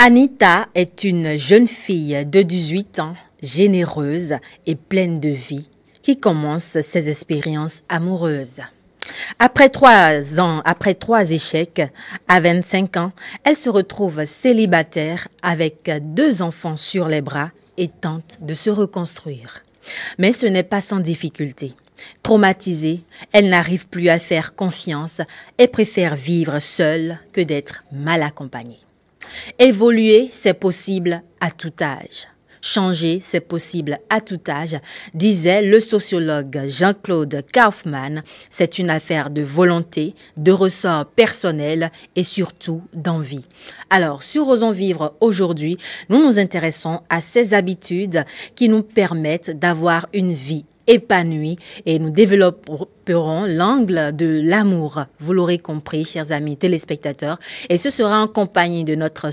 Anita est une jeune fille de 18 ans, généreuse et pleine de vie, qui commence ses expériences amoureuses. Après trois échecs, à 25 ans, elle se retrouve célibataire avec 2 enfants sur les bras et tente de se reconstruire. Mais ce n'est pas sans difficulté. Traumatisée, elle n'arrive plus à faire confiance et préfère vivre seule que d'être mal accompagnée. Évoluer, c'est possible à tout âge. Changer, c'est possible à tout âge, disait le sociologue Jean-Claude Kaufmann. C'est une affaire de volonté, de ressort personnel et surtout d'envie. Alors, sur Osons Vivre aujourd'hui, nous nous intéressons à ces habitudes qui nous permettent d'avoir une vie épanouie et nous développerons l'angle de l'amour. Vous l'aurez compris, chers amis téléspectateurs, et ce sera en compagnie de notre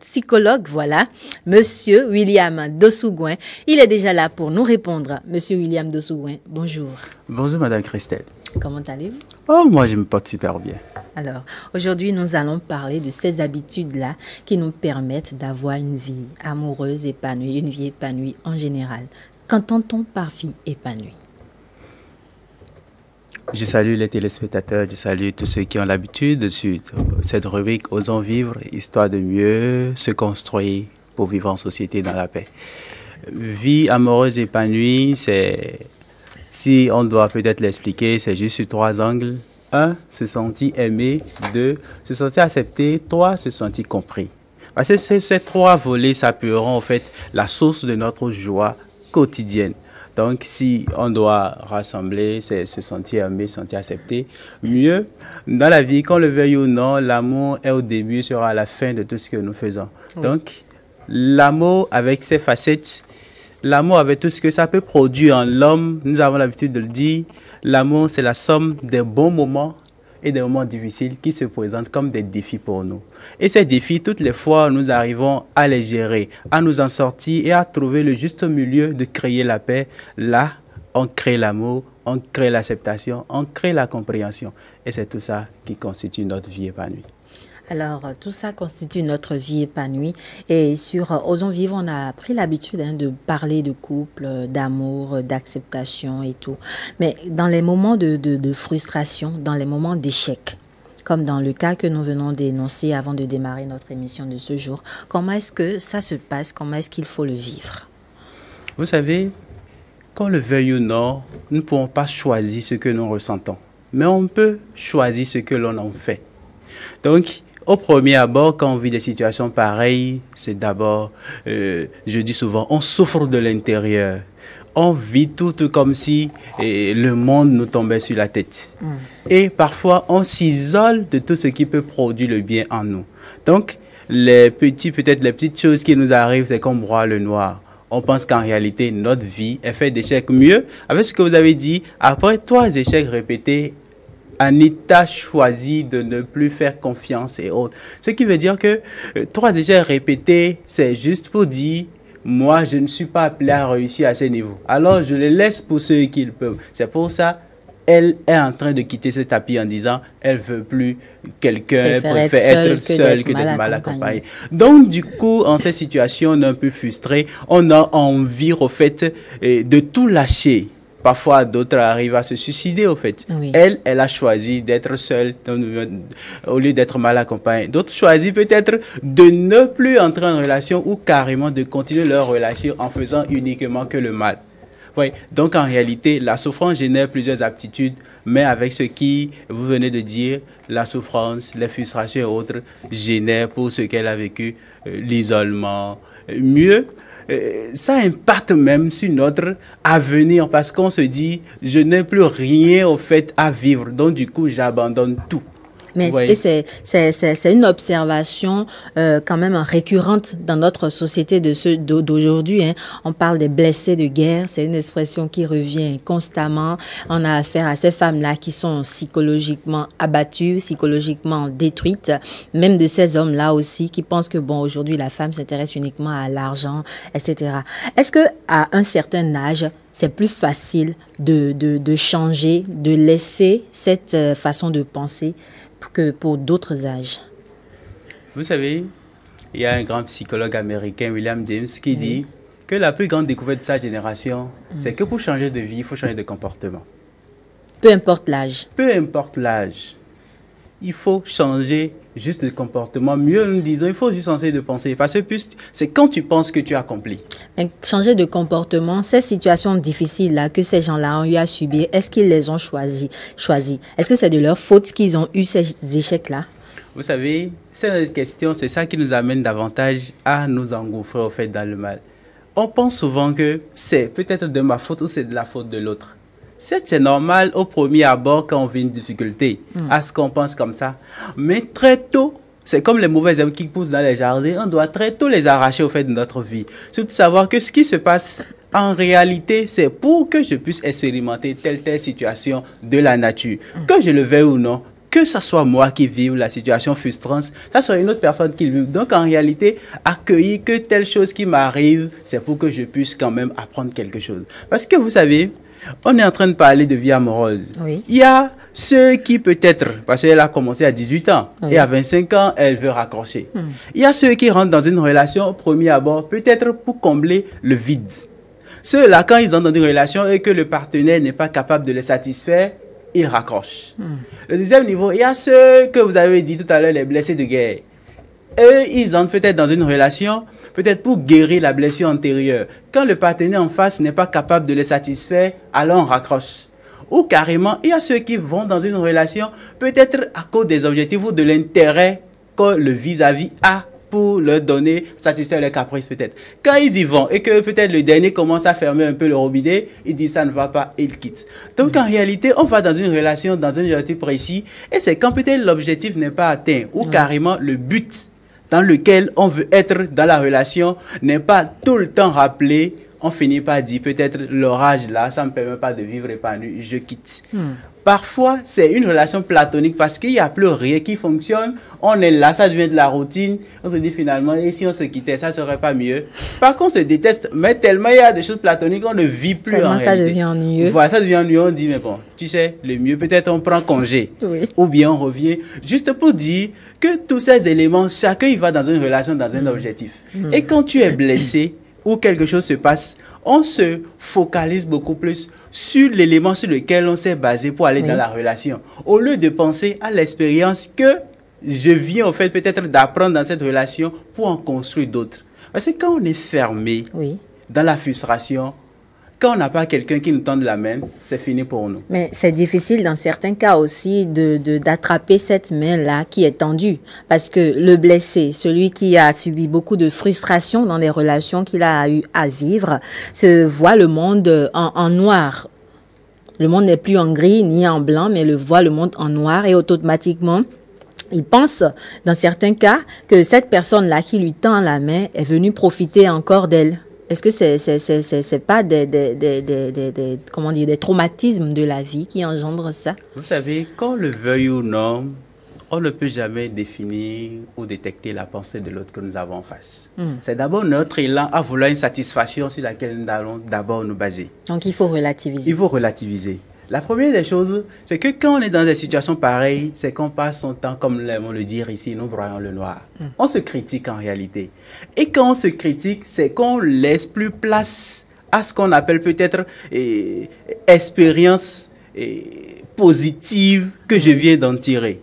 psychologue, voilà, Monsieur William Dossougoin. Il est déjà là pour nous répondre. Monsieur William Dossougoin, bonjour. Bonjour Madame Christelle. Comment allez-vous? Oh, moi je me porte super bien. Alors, aujourd'hui, nous allons parler de ces habitudes-là qui nous permettent d'avoir une vie amoureuse épanouie, une vie épanouie en général. Qu'entend-on par vie épanouie? Je salue les téléspectateurs, je salue tous ceux qui ont l'habitude de suivre cette rubrique Osons vivre, histoire de mieux se construire pour vivre en société dans la paix. Vie amoureuse épanouie, c'est, si on doit peut-être l'expliquer, c'est juste sur 3 angles. 1, se sentir aimé. 2, se sentir accepté. 3, se sentir compris. Parce que ces 3 volets s'appuieront en fait la source de notre joie quotidienne. Donc, si on doit rassembler, c'est se sentir aimé, se sentir accepté. Mieux, dans la vie, qu'on le veuille ou non, l'amour est au début, sera à la fin de tout ce que nous faisons. Oui. Donc, l'amour avec ses facettes, l'amour avec tout ce que ça peut produire en l'homme, nous avons l'habitude de le dire, l'amour, c'est la somme des bons moments et des moments difficiles qui se présentent comme des défis pour nous. Et ces défis, toutes les fois, nous arrivons à les gérer, à nous en sortir et à trouver le juste milieu de créer la paix. Là, on crée l'amour, on crée l'acceptation, on crée la compréhension. Et c'est tout ça qui constitue notre vie épanouie. Alors, tout ça constitue notre vie épanouie. Et sur Osons Vivre, on a pris l'habitude de parler de couple, d'amour, d'acceptation et tout. Mais dans les moments de frustration, dans les moments d'échec, comme dans le cas que nous venons d'énoncer avant de démarrer notre émission de ce jour, comment est-ce que ça se passe? Comment est-ce qu'il faut le vivre? Vous savez, qu'on le veuille ou non, nous ne pouvons pas choisir ce que nous ressentons. Mais on peut choisir ce que l'on en fait. Donc, au premier abord, quand on vit des situations pareilles, c'est d'abord, je dis souvent, on souffre de l'intérieur. On vit tout comme si le monde nous tombait sur la tête. Et parfois, on s'isole de tout ce qui peut produire le bien en nous. Donc, peut-être les petites choses qui nous arrivent, c'est qu'on broie le noir. On pense qu'en réalité, notre vie est faite d'échecs. Mieux, avec ce que vous avez dit, après 3 échecs répétés, Anita choisit de ne plus faire confiance et autres. Ce qui veut dire que 3 échecs répétés, c'est juste pour dire, moi, je ne suis pas appelé à réussir à ce niveau. Alors, je les laisse pour ceux qui le peuvent. C'est pour ça, elle est en train de quitter ce tapis en disant, elle ne veut plus quelqu'un, elle préfère être seule que d'être mal accompagnée. Donc, du coup, en cette situation, on est un peu frustré. On a envie, au fait, de tout lâcher. Parfois, d'autres arrivent à se suicider, au fait. Oui. Elle a choisi d'être seule au lieu d'être mal accompagnée. D'autres choisissent peut-être de ne plus entrer en relation ou carrément de continuer leur relation en faisant uniquement que le mal. Oui. Donc, en réalité, la souffrance génère plusieurs aptitudes, mais avec ce qui vous venez de dire, la souffrance, les frustrations et autres génèrent pour ce qu'elle a vécu, l'isolement. Mieux, ça impacte même sur notre avenir parce qu'on se dit, je n'ai plus rien au fait à vivre, donc du coup, j'abandonne tout. Mais c'est une observation quand même récurrente dans notre société d'aujourd'hui. Hein. On parle des blessés de guerre, c'est une expression qui revient constamment. On a affaire à ces femmes-là qui sont psychologiquement abattues, psychologiquement détruites, même de ces hommes-là aussi qui pensent que bon, aujourd'hui la femme s'intéresse uniquement à l'argent, etc. Est-ce que à un certain âge, c'est plus facile de changer, de laisser cette façon de penser que pour d'autres âges? Vous savez, il y a un grand psychologue américain, William James, qui dit que la plus grande découverte de sa génération, c'est que pour changer de vie, il faut changer de comportement. Peu importe l'âge. Peu importe l'âge. Il faut changer juste de comportement. Mieux, nous disons, il faut juste changer de pensée. Parce que plus, c'est quand tu penses que tu accomplis. Mais changer de comportement, ces situations difficiles-là que ces gens-là ont eu à subir, est-ce qu'ils les ont choisis? Est-ce que c'est de leur faute qu'ils ont eu ces échecs-là? Vous savez, cette question, c'est ça qui nous amène davantage à nous engouffrer au fait dans le mal. On pense souvent que c'est peut-être de ma faute ou c'est de la faute de l'autre. Certes, c'est normal au premier abord quand on vit une difficulté, à ce qu'on pense comme ça. Mais très tôt, c'est comme les mauvaises herbes qui poussent dans les jardins, on doit très tôt les arracher au fait de notre vie. Surtout savoir que ce qui se passe en réalité, c'est pour que je puisse expérimenter telle situation de la nature. Que je le veuille ou non, que ce soit moi qui vive la situation frustrante, ça soit une autre personne qui le vive. Donc en réalité, accueillir que telle chose qui m'arrive, c'est pour que je puisse quand même apprendre quelque chose. Parce que vous savez, on est en train de parler de vie amoureuse. Oui. Il y a ceux qui peut-être, parce qu'elle a commencé à 18 ans et à 25 ans, elle veut raccrocher. Il y a ceux qui rentrent dans une relation au premier abord, peut-être pour combler le vide. Ceux-là, quand ils entrent dans une relation et que le partenaire n'est pas capable de les satisfaire, ils raccrochent. Le deuxième niveau, il y a ceux que vous avez dit tout à l'heure, les blessés de guerre. Eux, ils entrent peut-être dans une relation, peut-être pour guérir la blessure antérieure. Quand le partenaire en face n'est pas capable de les satisfaire, alors on raccroche. Ou carrément, il y a ceux qui vont dans une relation, peut-être à cause des objectifs ou de l'intérêt que le vis-à-vis a pour leur donner, satisfaire les caprices peut-être. Quand ils y vont et que peut-être le dernier commence à fermer un peu le robinet, il dit ça ne va pas et il quitte. Donc en réalité, on va dans une relation, dans un objectif précis et c'est quand peut-être l'objectif n'est pas atteint ou carrément le but dans lequel on veut être dans la relation n'est pas tout le temps rappelé, on finit par dire peut-être l'orage là, ça ne me permet pas de vivre épanoui, je quitte. Parfois, c'est une relation platonique parce qu'il n'y a plus rien qui fonctionne. On est là, ça devient de la routine. On se dit finalement, et si on se quittait, ça ne serait pas mieux. Par contre, on se déteste, mais tellement il y a des choses platoniques, on ne vit plus Tellement en ça réalité. devient ennuyeux. Voilà, ça devient ennuyeux. On dit, mais bon, tu sais, le mieux, peut-être on prend congé. Oui. Ou bien on revient. Juste pour dire que tous ces éléments, chacun il va dans une relation, dans un objectif. Et quand tu es blessé ou quelque chose se passe, on se focalise beaucoup plus sur l'élément sur lequel on s'est basé pour aller dans la relation. Au lieu de penser à l'expérience que je viens, au fait, peut-être d'apprendre dans cette relation pour en construire d'autres. Parce que quand on est fermé dans la frustration, quand on n'a pas quelqu'un qui nous tende la main, c'est fini pour nous. Mais c'est difficile dans certains cas aussi d'attraper cette main-là qui est tendue. Parce que le blessé, celui qui a subi beaucoup de frustration dans les relations qu'il a eu à vivre, se voit le monde en noir. Le monde n'est plus en gris ni en blanc, mais voit le monde en noir et automatiquement, il pense, dans certains cas, que cette personne-là qui lui tend la main est venue profiter encore d'elle. Est-ce que c'est pas comment dire, des traumatismes de la vie qui engendrent ça? Vous savez, qu'on le veuille ou non, on ne peut jamais définir ou détecter la pensée de l'autre que nous avons en face. C'est d'abord notre élan à vouloir une satisfaction sur laquelle nous allons d'abord nous baser. Donc il faut relativiser. Il faut relativiser. La première des choses, c'est que quand on est dans des situations pareilles, c'est qu'on passe son temps, comme nous aimons le dire ici, nous broyons le noir. On se critique en réalité. Et quand on se critique, c'est qu'on laisse plus place à ce qu'on appelle peut-être expérience positive que je viens d'en tirer.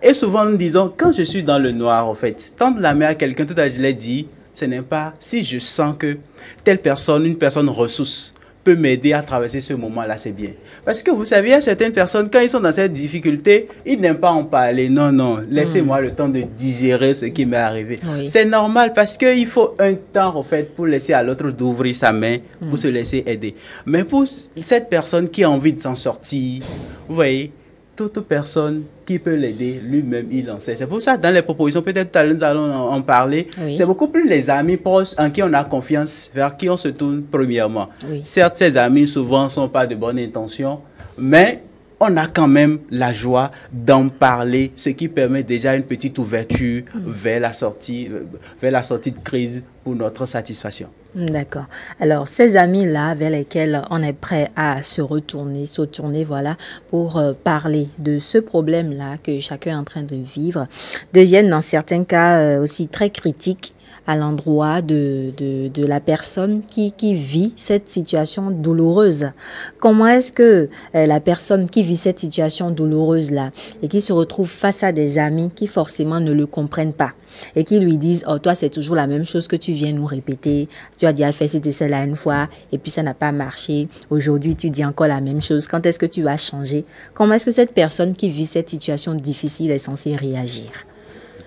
Et souvent nous disons, quand je suis dans le noir, en fait, tendre la main à quelqu'un, tout à l'heure je l'ai dit, ce n'est pas si je sens que telle personne, une personne ressource, peut m'aider à traverser ce moment-là, c'est bien. Parce que vous savez, il y a certaines personnes, quand ils sont dans cette difficulté, ils n'aiment pas en parler. Non, non, laissez-moi le temps de digérer ce qui m'est arrivé. C'est normal parce qu'il faut un temps, en fait, pour laisser à l'autre d'ouvrir sa main, pour se laisser aider. Mais pour cette personne qui a envie de s'en sortir, vous voyez, toute personne qui peut l'aider, lui-même, il en sait. C'est pour ça, dans les propositions, peut-être nous allons en parler, c'est beaucoup plus les amis proches en qui on a confiance, vers qui on se tourne premièrement. Certes, ces amis, souvent, ne sont pas de bonne intention, mais on a quand même la joie d'en parler, ce qui permet déjà une petite ouverture vers la sortie de crise pour notre satisfaction. D'accord. Alors, ces amis-là vers lesquels on est prêt à se tourner, voilà, pour parler de ce problème-là que chacun est en train de vivre, deviennent dans certains cas aussi très critiques à l'endroit de la personne qui vit cette situation douloureuse. Comment est-ce que la personne qui vit cette situation douloureuse-là et qui se retrouve face à des amis qui forcément ne le comprennent pas et qui lui disent « Oh, toi, c'est toujours la même chose que tu viens nous répéter. Tu as déjà fait c'était cela une fois et puis ça n'a pas marché. Aujourd'hui, tu dis encore la même chose. Quand est-ce que tu vas changer ?» Comment est-ce que cette personne qui vit cette situation difficile est censée réagir?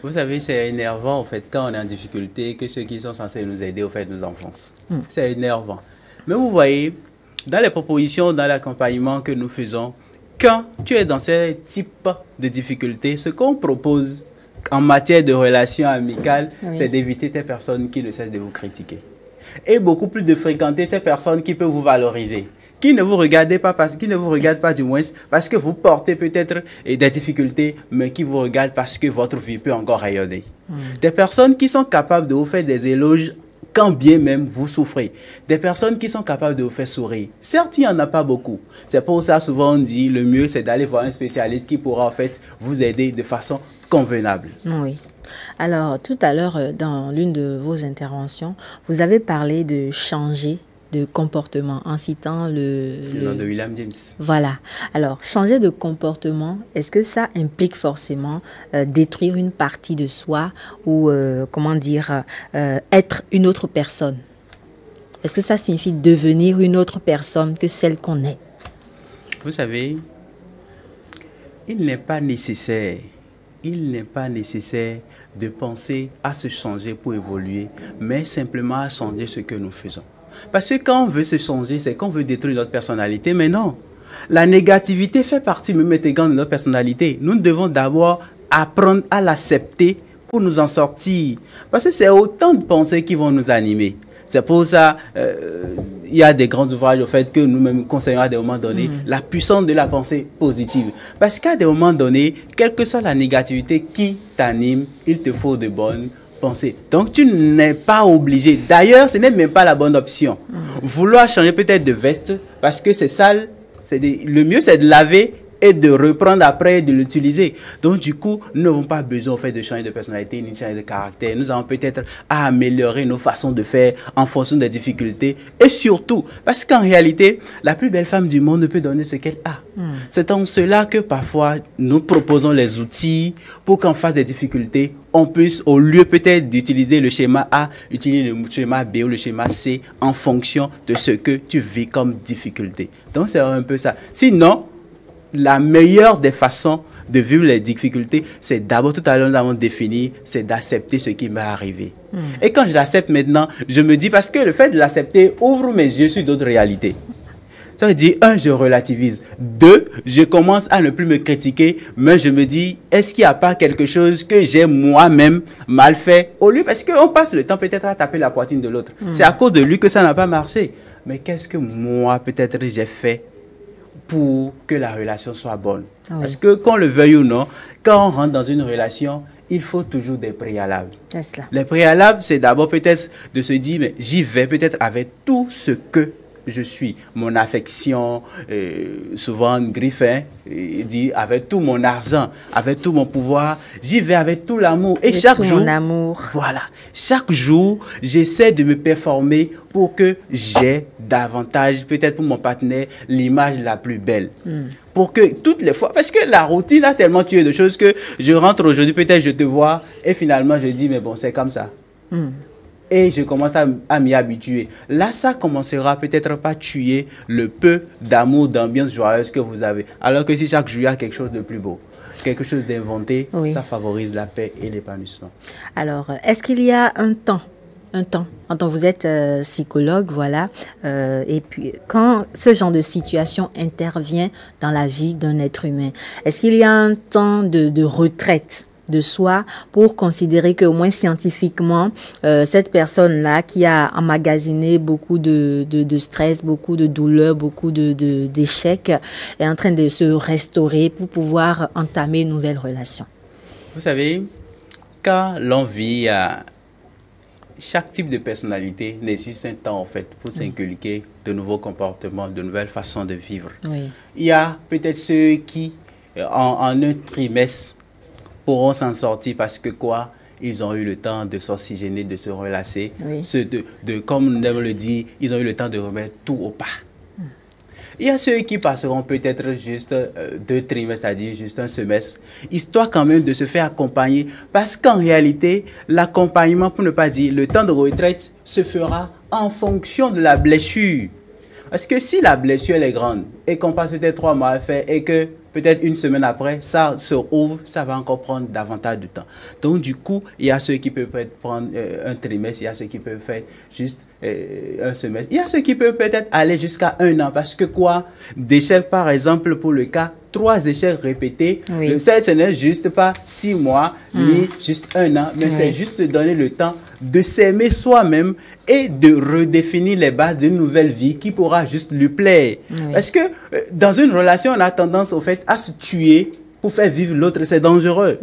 Vous savez, c'est énervant, en fait, quand on est en difficulté, que ceux qui sont censés nous aider, au fait, nous enfoncent. C'est énervant. Mais vous voyez, dans les propositions, dans l'accompagnement que nous faisons, quand tu es dans ce type de difficulté, ce qu'on propose en matière de relations amicales, c'est d'éviter ces personnes qui ne cessent de vous critiquer. Et beaucoup plus de fréquenter ces personnes qui peuvent vous valoriser, qui ne vous regardent pas du moins parce que vous portez peut-être des difficultés, mais qui vous regardent parce que votre vie peut encore rayonner. Des personnes qui sont capables de vous faire des éloges quand bien même vous souffrez. Des personnes qui sont capables de vous faire sourire. Certes, il n'y en a pas beaucoup. C'est pour ça, souvent on dit, le mieux c'est d'aller voir un spécialiste qui pourra en fait vous aider de façon convenable. Oui. Alors, tout à l'heure, dans l'une de vos interventions, vous avez parlé de changer de comportement en citant le nom de William James. Voilà. Alors, changer de comportement, est-ce que ça implique forcément détruire une partie de soi ou, comment dire, être une autre personne? Est-ce que ça signifie devenir une autre personne que celle qu'on est? Vous savez, il n'est pas nécessaire de penser à se changer pour évoluer, mais simplement à changer ce que nous faisons. Parce que quand on veut se changer, c'est qu'on veut détruire notre personnalité, mais non. La négativité fait partie même intégrante de notre personnalité. Nous devons d'abord apprendre à l'accepter pour nous en sortir. Parce que c'est autant de pensées qui vont nous animer. C'est pour ça il y a des grands ouvrages au fait que nous-mêmes conseillons à des moments donnés la puissance de la pensée positive. Parce qu'à des moments donnés, quelle que soit la négativité qui t'anime, il te faut de bonnes pensées. Donc tu n'es pas obligé. D'ailleurs, ce n'est même pas la bonne option. Vouloir changer peut-être de veste parce que c'est sale, le mieux c'est de laver et de reprendre après de l'utiliser. Donc du coup, nous n'avons pas besoin en fait, de changer de personnalité ni de changer de caractère. Nous avons peut-être à améliorer nos façons de faire en fonction des difficultés et surtout, parce qu'en réalité, la plus belle femme du monde ne peut donner ce qu'elle a. C'est en cela que parfois nous proposons les outils pour qu'en face des difficultés, on puisse, au lieu peut-être d'utiliser le schéma A, utiliser le schéma B ou le schéma C en fonction de ce que tu vis comme difficulté. Donc c'est un peu ça. Sinon, la meilleure des façons de vivre les difficultés, c'est d'abord, tout à l'heure nous avons défini, c'est d'accepter ce qui m'est arrivé. Et quand je l'accepte maintenant, je me dis, parce que le fait de l'accepter ouvre mes yeux sur d'autres réalités. Ça veut dire, 1, je relativise. 2, je commence à ne plus me critiquer, mais je me dis, est-ce qu'il n'y a pas quelque chose que j'ai moi-même mal fait au lieu, parce qu'on passe le temps peut-être à taper la poitrine de l'autre. C'est à cause de lui que ça n'a pas marché. Mais qu'est-ce que moi, peut-être, j'ai fait pour que la relation soit bonne. Oui. Parce que qu'on le veuille ou non, quand on rentre dans une relation, il faut toujours des préalables. Les préalables, c'est d'abord peut-être de se dire, mais j'y vais peut-être avec tout ce que je suis. Mon affection, souvent Griffin dit avec tout mon argent, avec tout mon pouvoir, j'y vais avec tout l'amour. Et chaque jour, mon amour. Voilà, chaque jour, j'essaie de me performer pour que j'ai davantage, peut-être pour mon partenaire, l'image la plus belle. Pour que toutes les fois, parce que la routine a tellement tué de choses que je rentre aujourd'hui, peut-être je te vois, et finalement je dis, mais bon, c'est comme ça. Et je commence à m'y habituer. Là, ça commencera peut-être pas tuer le peu d'amour, d'ambiance joyeuse que vous avez. Alors que si chaque jour, il y a quelque chose de plus beau, quelque chose d'inventé, ça favorise la paix et l'épanouissement. Alors, est-ce qu'il y a un temps, quand vous êtes psychologue, voilà, et puis quand ce genre de situation intervient dans la vie d'un être humain, est-ce qu'il y a un temps de retraite de soi pour considérer qu'au moins scientifiquement, cette personne-là qui a emmagasiné beaucoup de stress, beaucoup de douleur, beaucoup d'échecs, est en train de se restaurer pour pouvoir entamer une nouvelle relation? Vous savez, quand l'on vit à chaque type de personnalité nécessite un temps en fait pour s'inculquer de nouveaux comportements, de nouvelles façons de vivre. Il y a peut-être ceux qui, en un trimestre, pourront s'en sortir parce que quoi? ils ont eu le temps de s'oxygéner, de se relâcher. Oui. Comme on aime le dire, ils ont eu le temps de remettre tout au pas. Il y a ceux qui passeront peut-être juste 2 trimestres, c'est-à-dire juste un semestre, histoire quand même de se faire accompagner. Parce qu'en réalité, l'accompagnement, pour ne pas dire le temps de retraite, se fera en fonction de la blessure. Parce que si la blessure elle est grande et qu'on passe peut-être 3 mois à faire et que peut-être une semaine après, ça se ouvre, ça va encore prendre davantage de temps. Donc du coup, il y a ceux qui peuvent prendre un trimestre, il y a ceux qui peuvent faire juste un semestre. Il y a ceux qui peuvent peut-être aller jusqu'à 1 an. Parce que quoi? D'échecs, par exemple, pour le cas, 3 échecs répétés. Oui. Ce n'est juste pas 6 mois, ni juste 1 an, mais c'est juste donner le temps de s'aimer soi-même et de redéfinir les bases d'une nouvelle vie qui pourra juste lui plaire. Oui. Parce que dans une relation, on a tendance au fait à se tuer pour faire vivre l'autre. C'est dangereux.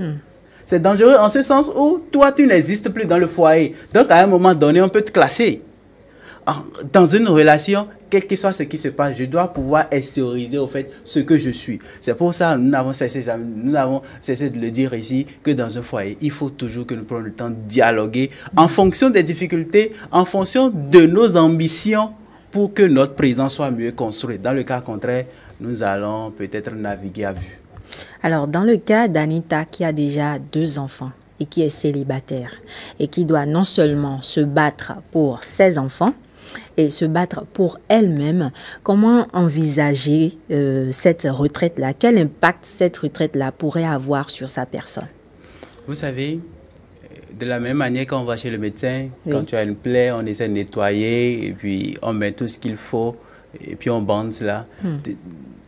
C'est dangereux en ce sens où toi, tu n'existes plus dans le foyer. Donc, à un moment donné, on peut te classer. Dans une relation, quel que soit ce qui se passe, je dois pouvoir extérioriser au fait ce que je suis. C'est pour ça que nous n'avons cessé de le dire ici, que dans un foyer, il faut toujours que nous prenions le temps de dialoguer en fonction des difficultés, en fonction de nos ambitions, pour que notre présence soit mieux construite. Dans le cas contraire, nous allons peut-être naviguer à vue. Alors, dans le cas d'Anita qui a déjà 2 enfants et qui est célibataire et qui doit non seulement se battre pour ses enfants et se battre pour elle-même, comment envisager cette retraite-là? Quel impact cette retraite-là pourrait avoir sur sa personne? Vous savez, de la même manière qu'on va chez le médecin, Oui. quand tu as une plaie, on essaie de nettoyer et puis on met tout ce qu'il faut et puis on bande cela.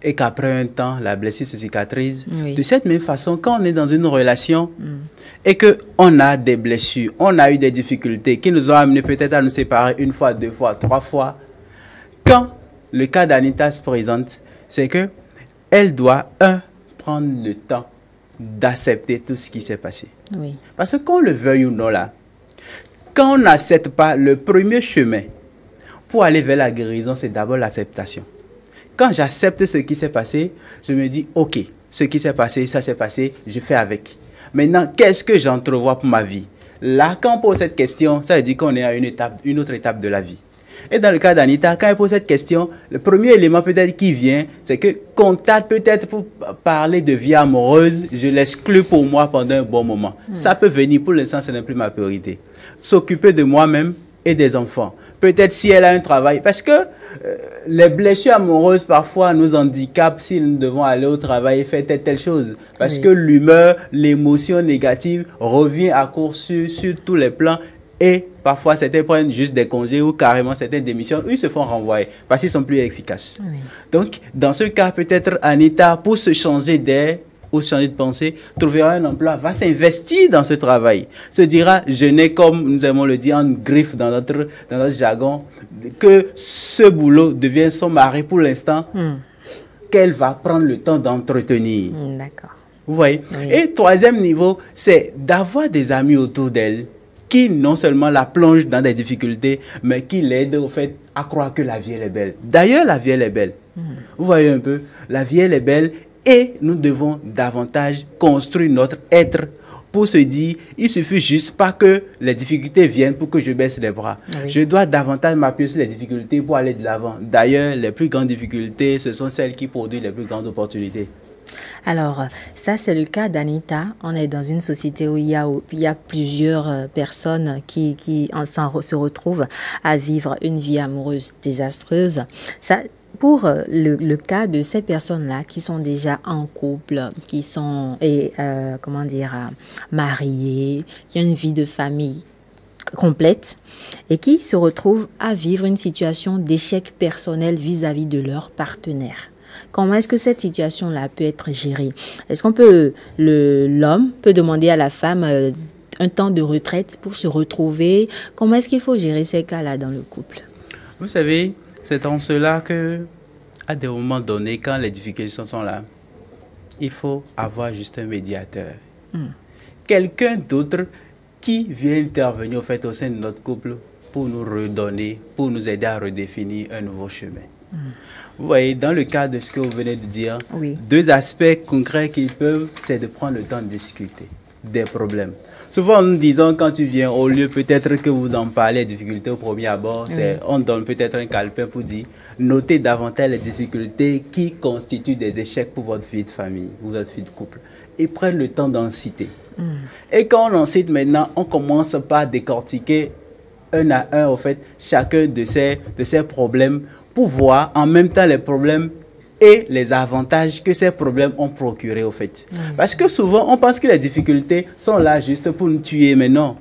Et qu'après un temps, la blessure se cicatrise. Oui. De cette même façon, quand on est dans une relation et qu'on a des blessures, on a eu des difficultés qui nous ont amené peut-être à nous séparer 1 fois, 2 fois, 3 fois, quand le cas d'Anita se présente, c'est qu'elle doit, prendre le temps d'accepter tout ce qui s'est passé. Oui. Parce que qu'on le veuille ou non là, quand on n'accepte pas, le premier chemin pour aller vers la guérison, c'est d'abord l'acceptation. Quand j'accepte ce qui s'est passé, je me dis, ok, ce qui s'est passé, ça s'est passé, je fais avec. Maintenant, qu'est-ce que j'entrevois pour ma vie? Là, quand on pose cette question, ça veut dire qu'on est à une autre étape de la vie. Et dans le cas d'Anita, quand elle pose cette question, le premier élément peut-être qui vient, c'est que contact peut-être pour parler de vie amoureuse, je l'exclus pour moi pendant un bon moment. Ça peut venir, pour l'instant, ce n'est plus ma priorité. S'occuper de moi-même et des enfants. Peut-être si elle a un travail, parce que les blessures amoureuses parfois nous handicapent si nous devons aller au travail et faire telle chose. Parce que l'humeur, l'émotion négative revient à court sur tous les plans. Et parfois, certains prennent juste des congés ou carrément certaines démissions, ils se font renvoyer parce qu'ils sont plus efficaces. Oui. Donc, dans ce cas, peut-être Anita, pour se changer d'air ou changer de pensée, trouvera un emploi, va s'investir dans ce travail. Se dira, je n'ai, comme nous aimons le dire en griffe dans notre jargon, que ce boulot devient son mari pour l'instant, qu'elle va prendre le temps d'entretenir. D'accord. Vous voyez? Oui. Et 3e niveau, c'est d'avoir des amis autour d'elle qui non seulement la plongent dans des difficultés, mais qui l'aident au fait à croire que la vie elle est belle. D'ailleurs, la vie elle est belle. Vous voyez un peu, la vie elle est belle et nous devons davantage construire notre être pour se dire, il suffit juste pas que les difficultés viennent pour que je baisse les bras. Oui. Je dois davantage m'appuyer sur les difficultés pour aller de l'avant. D'ailleurs, les plus grandes difficultés, ce sont celles qui produisent les plus grandes opportunités. Alors, ça c'est le cas d'Anita. On est dans une société où il y a plusieurs personnes qui se retrouvent à vivre une vie amoureuse désastreuse. Ça, pour le cas de ces personnes-là qui sont déjà en couple, qui sont mariées, qui ont une vie de famille complète et qui se retrouvent à vivre une situation d'échec personnel vis-à-vis de leur partenaire. Comment est-ce que cette situation-là peut être gérée? Est-ce qu'on peut, l'homme peut demander à la femme un temps de retraite pour se retrouver? Comment est-ce qu'il faut gérer ces cas-là dans le couple? Vous savez, c'est en cela que, à des moments donnés, quand les difficultés sont là, il faut avoir juste un médiateur. Quelqu'un d'autre qui vient intervenir au fait au sein de notre couple pour nous redonner, pour nous aider à redéfinir un nouveau chemin. Vous voyez, dans le cas de ce que vous venez de dire, 2 aspects concrets qu'ils peuvent, c'est de prendre le temps de discuter. des problèmes. Souvent, nous disons, quand tu viens, au lieu peut-être que vous en parlez, les difficultés au premier abord, on donne peut-être un calepin pour dire, notez davantage les difficultés qui constituent des échecs pour votre vie de famille, ou votre vie de couple. Et prennent le temps d'en citer. Et quand on en cite maintenant, on commence par décortiquer un à un, au fait, chacun de ces problèmes pour voir en même temps les problèmes et les avantages que ces problèmes ont procuré, au fait. Parce que souvent, on pense que les difficultés sont là juste pour nous tuer, mais non.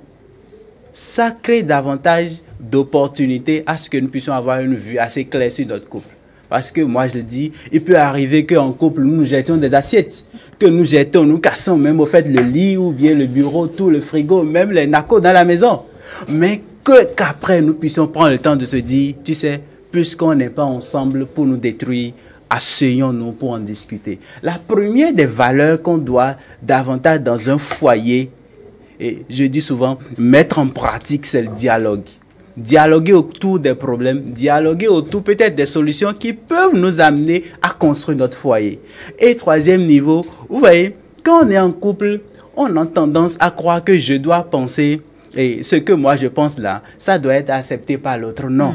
Ça crée davantage d'opportunités à ce que nous puissions avoir une vue assez claire sur notre couple. Parce que moi, je le dis, il peut arriver qu'en couple, nous jetons des assiettes, que nous cassons même au fait le lit ou bien le bureau, tout le frigo, même les nacos dans la maison. Mais qu'après, nous puissions prendre le temps de se dire, tu sais, puisqu'on n'est pas ensemble pour nous détruire, asseyons-nous pour en discuter. La première des valeurs qu'on doit davantage dans un foyer, et je dis souvent, mettre en pratique, c'est le dialogue. Dialoguer autour des problèmes, dialoguer autour peut-être des solutions qui peuvent nous amener à construire notre foyer. Et troisième niveau, vous voyez, quand on est en couple, on a tendance à croire que je dois penser, et ce que moi je pense là, ça doit être accepté par l'autre. Non.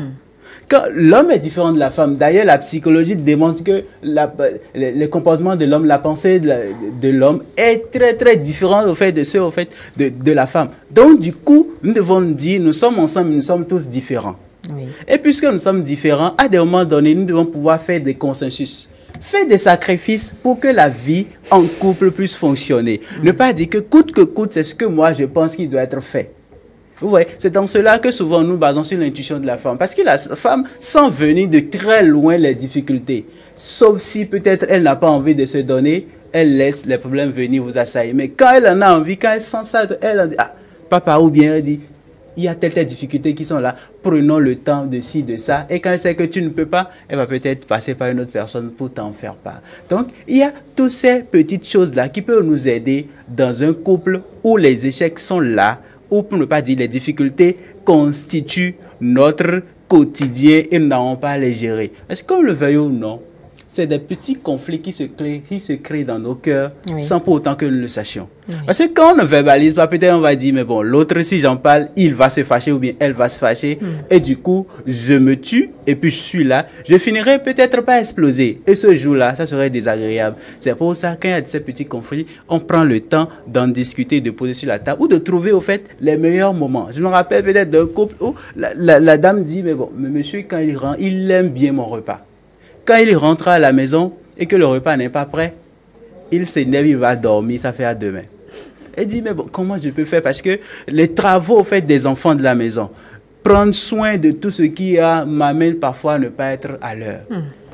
Quand l'homme est différent de la femme, d'ailleurs la psychologie démontre que le comportement de l'homme, la pensée de l'homme est très très différent au fait de ceux au fait de la femme. Donc du coup, nous devons nous dire, nous sommes ensemble, nous sommes tous différents. Oui. Et puisque nous sommes différents, à des moments donnés, nous devons pouvoir faire des consensus. Faire des sacrifices pour que la vie en couple puisse fonctionner. Ne pas dire que coûte, c'est ce que moi je pense qu'il doit être fait. Vous voyez, c'est dans cela que souvent nous basons sur l'intuition de la femme. Parce que la femme sent venir de très loin les difficultés. Sauf si peut-être elle n'a pas envie de se donner, elle laisse les problèmes venir vous assaillir. Mais quand elle en a envie, quand elle sent ça, elle en dit, ah, papa, ou bien elle dit, il y a telles difficultés qui sont là, prenons le temps de ci, de ça. Et quand elle sait que tu ne peux pas, elle va peut-être passer par une autre personne pour t'en faire part. Donc, il y a toutes ces petites choses-là qui peuvent nous aider dans un couple où les échecs sont là, ou pour ne pas dire les difficultés constituent notre quotidien et nous n'avons pas à les gérer. Est-ce qu'on le veuille ou non, c'est des petits conflits qui se créent dans nos cœurs sans pour autant que nous le sachions. Parce que quand on ne verbalise pas, peut-être on va dire, mais bon, l'autre, si j'en parle, il va se fâcher ou bien elle va se fâcher. Et du coup, je me tue et puis je suis là. Je finirai peut-être par exploser. Et ce jour-là, ça serait désagréable. C'est pour ça, quand il y a ces petits conflits, on prend le temps d'en discuter, de poser sur la table ou de trouver, au fait, les meilleurs moments. Je me rappelle peut-être d'un couple où la dame dit, mais bon, monsieur, quand il rentre, il aime bien mon repas. Quand il rentre à la maison et que le repas n'est pas prêt, il s'énerve, il va dormir, ça fait à demain. Elle dit, mais bon, comment je peux faire? Parce que les travaux, au fait, des enfants de la maison, prendre soin de tout ce qui m'amène parfois à ne pas être à l'heure.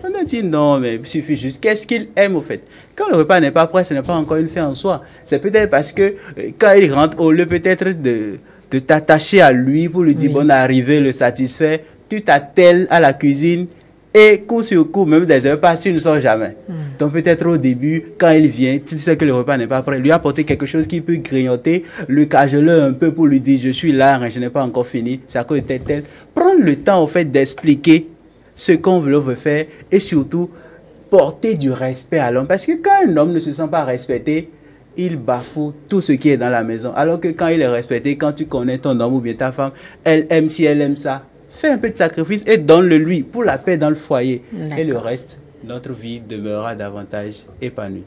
On a dit, non, mais il suffit juste. Qu'est-ce qu'il aime, au fait? Quand le repas n'est pas prêt, ce n'est pas encore une fin en soi. C'est peut-être parce que quand il rentre, au lieu peut-être de t'attacher à lui pour lui dire, bonne arrivée, le satisfaire, tu t'attelles à la cuisine. Et coup sur coup, même des heures passent, tu ne sors jamais. Donc peut-être au début, quand il vient, tu sais que le repas n'est pas prêt, lui apporter quelque chose qui peut grignoter, le cajoler un peu pour lui dire, je suis là, je n'ai pas encore fini, c'est à cause de tel. Prendre le temps, au fait, d'expliquer ce qu'on veut faire et surtout, porter du respect à l'homme. Parce que quand un homme ne se sent pas respecté, il bafoue tout ce qui est dans la maison. Alors que quand il est respecté, quand tu connais ton homme ou bien ta femme, elle aime si elle aime ça. Fais un peu de sacrifice et donne-le lui pour la paix dans le foyer. Et le reste, notre vie demeurera davantage épanouie.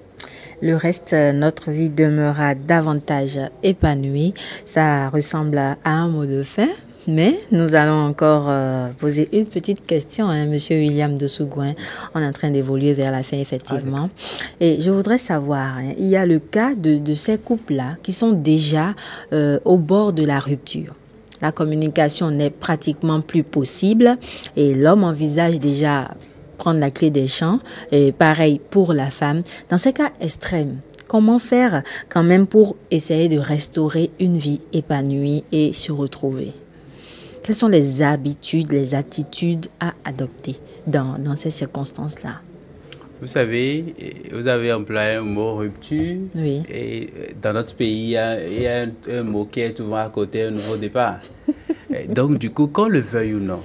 Le reste, notre vie demeurera davantage épanouie. Ça ressemble à un mot de fin. Mais nous allons encore poser une petite question à Monsieur William de Sougoin. On est en train d'évoluer vers la fin, effectivement. Et je voudrais savoir, il y a le cas de ces couples-là qui sont déjà au bord de la rupture. La communication n'est pratiquement plus possible et l'homme envisage déjà prendre la clé des champs. Et pareil pour la femme. Dans ces cas extrêmes, comment faire quand même pour essayer de restaurer une vie épanouie et se retrouver? Quelles sont les habitudes, les attitudes à adopter dans ces circonstances-là? Vous savez, vous avez employé un mot rupture. Oui. Et dans notre pays, il y a un mot qui est souvent à côté, un nouveau départ. Donc, du coup, qu'on le veuille ou non,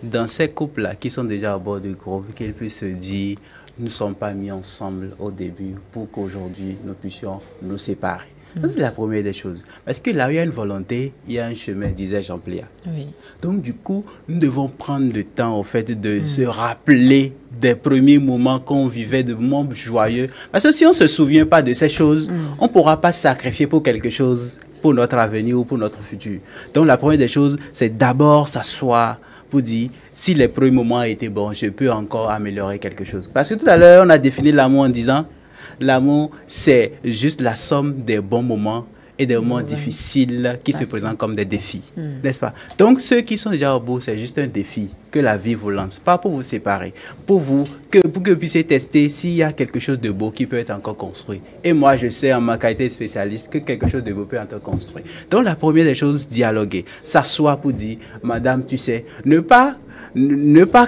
dans ces couples-là qui sont déjà au bord du groupe, qu'ils puissent se dire, nous ne sommes pas mis ensemble au début pour qu'aujourd'hui nous puissions nous séparer. Ça, c'est la première des choses. Parce que là où il y a une volonté, il y a un chemin, disait Jean Pléa. Oui. Donc, du coup, nous devons prendre le temps, au fait, de se rappeler des premiers moments qu'on vivait, de moments joyeux. Parce que si on ne se souvient pas de ces choses, on ne pourra pas sacrifier pour quelque chose, pour notre avenir ou pour notre futur. Donc, la première des choses, c'est d'abord s'asseoir pour dire, si les premiers moments étaient bons, je peux encore améliorer quelque chose. Parce que tout à l'heure, on a défini l'amour en disant, l'amour, c'est juste la somme des bons moments et des moments difficiles qui se présentent comme des défis, n'est-ce pas? Donc, ceux qui sont déjà au bout, c'est juste un défi que la vie vous lance, pas pour vous séparer, pour que vous puissiez tester s'il y a quelque chose de beau qui peut être encore construit. Et moi, je sais en ma qualité de spécialiste que quelque chose de beau peut être construit. Donc, la première des choses, dialoguer, s'asseoir pour dire, madame, tu sais, ne pas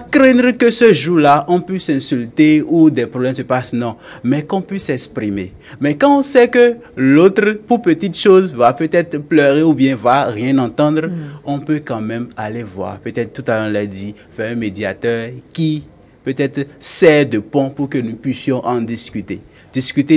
craindre que ce jour-là, on puisse s'insulter ou des problèmes se passent, non, mais qu'on puisse s'exprimer. Mais quand on sait que l'autre, pour petites choses, va peut-être pleurer ou bien va rien entendre, on peut quand même aller voir. Peut-être tout à l'heure on l'a dit, faire un médiateur qui peut-être sert de pont pour que nous puissions en discuter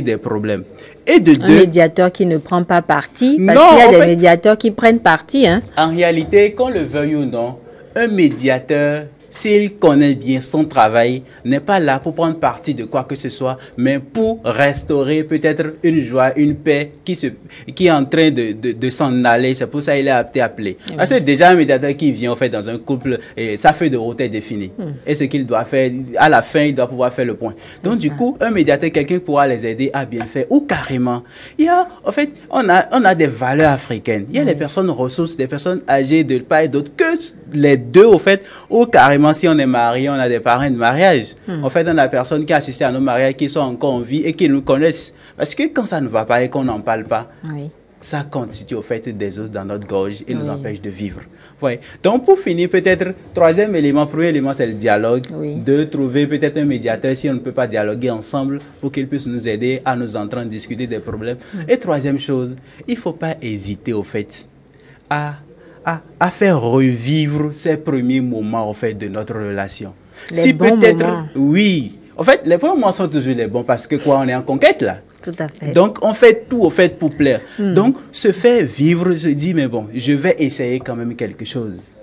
des problèmes. Et de deux, un médiateur qui ne prend pas parti, parce qu'il y a des médiateurs qui prennent parti. Hein. En réalité, qu'on le veuille ou non, un médiateur, s'il connaît bien son travail, n'est pas là pour prendre parti de quoi que ce soit, mais pour restaurer peut-être une joie, une paix qui est en train de s'en aller. C'est pour ça qu'il a été appelé. Oui. Parce que déjà un médiateur qui vient en fait dans un couple, et sa feuille de route est définie. Et ce qu'il doit faire, à la fin, il doit pouvoir faire le point. Donc du coup, un médiateur, quelqu'un pourra les aider à bien faire. Ou carrément, il y a, en fait, on a des valeurs africaines. Il y a des personnes ressources, des personnes âgées de part et d'autre, que les deux, au fait, ou carrément, si on est marié, on a des parrains de mariage. En fait, on a des personnes qui assistent à nos mariages, qui sont encore en vie et qui nous connaissent. Parce que quand ça ne va pas et qu'on n'en parle pas, ça constitue, au fait, des os dans notre gorge et nous empêche de vivre. Ouais. Donc, pour finir, peut-être, troisième élément, premier élément, c'est le dialogue. De trouver peut-être un médiateur si on ne peut pas dialoguer ensemble pour qu'il puisse nous aider à nous entendre discuter des problèmes. Et troisième chose, il ne faut pas hésiter, au fait, à faire revivre ces premiers moments en fait, de notre relation. Les bons moments. Oui. En fait, les premiers moments sont toujours les bons parce que quoi, on est en conquête là. Tout à fait. Donc, on fait tout au fait pour plaire. Donc, se faire vivre, se dit, mais bon, je vais essayer quand même quelque chose.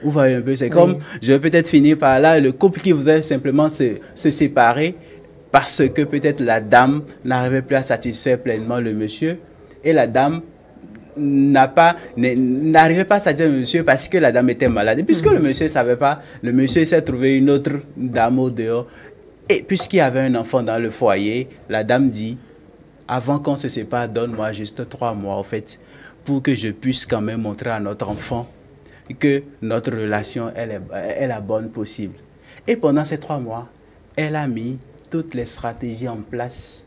Vous voyez un peu, c'est comme, je vais peut-être finir par là, le couple qui voudrait simplement se séparer parce que peut-être la dame n'arrivait plus à satisfaire pleinement le monsieur et la dame n'arrivait pas à satisfaire le monsieur parce que la dame était malade. Et puisque le monsieur ne savait pas, le monsieur s'est trouvé une autre dame au dehors. Et puisqu'il y avait un enfant dans le foyer, la dame dit, avant qu'on se sépare, donne-moi juste 3 mois, en fait, pour que je puisse quand même montrer à notre enfant que notre relation est la bonne possible. Et pendant ces 3 mois, elle a mis toutes les stratégies en place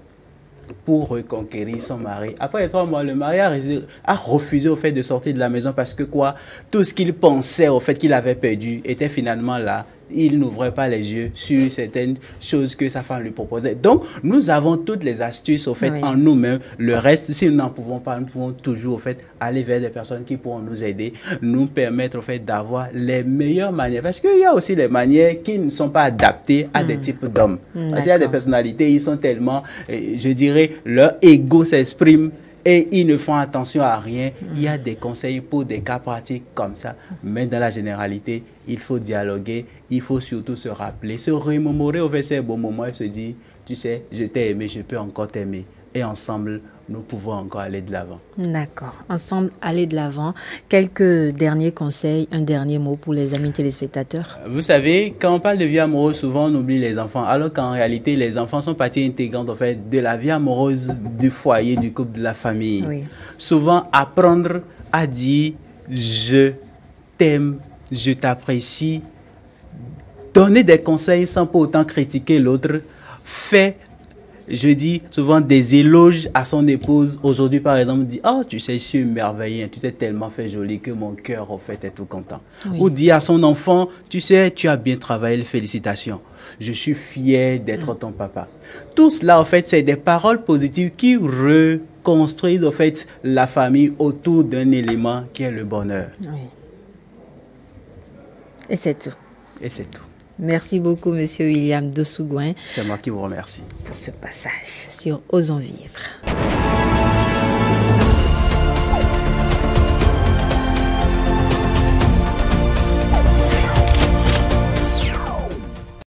pour reconquérir son mari. Après les 3 mois, le mari a refusé au fait de sortir de la maison parce que quoi, tout ce qu'il pensait au fait qu'il avait perdu était finalement là. Il n'ouvrait pas les yeux sur certaines choses que sa femme lui proposait. Donc, nous avons toutes les astuces au fait en nous-mêmes. Le reste, si nous n'en pouvons pas, nous pouvons toujours au fait aller vers des personnes qui pourront nous aider, nous permettre au fait d'avoir les meilleures manières. Parce qu'il y a aussi des manières qui ne sont pas adaptées à des types d'hommes. Parce qu'il y a des personnalités, ils sont tellement, je dirais, leur ego s'exprime et ils ne font attention à rien. Il y a des conseils pour des cas pratiques comme ça. Mais dans la généralité, il faut dialoguer, il faut surtout se rappeler, se remémorer au fait ces bons moments et se dire, tu sais, je t'ai aimé, je peux encore t'aimer. Et ensemble, nous pouvons encore aller de l'avant. D'accord. Ensemble, aller de l'avant. Quelques derniers conseils, un dernier mot pour les amis téléspectateurs. Vous savez, quand on parle de vie amoureuse, souvent on oublie les enfants. Alors qu'en réalité, les enfants sont partie intégrante en fait, de la vie amoureuse du foyer, du couple, de la famille. Souvent, apprendre à dire « je t'aime », « je t'apprécie », donner des conseils sans pour autant critiquer l'autre, fait, je dis souvent des éloges à son épouse. Aujourd'hui, par exemple, dit, oh, tu sais, je suis merveilleux, tu t'es tellement fait joli que mon cœur, en fait, est tout content. Ou dit à son enfant, tu sais, tu as bien travaillé, félicitations. Je suis fier d'être ton papa. Tout cela, en fait, c'est des paroles positives qui reconstruisent, en fait, la famille autour d'un élément qui est le bonheur. Et c'est tout. Et c'est tout. Merci beaucoup, Monsieur William Dossougouin. C'est moi qui vous remercie. Pour ce passage sur Osons Vivre.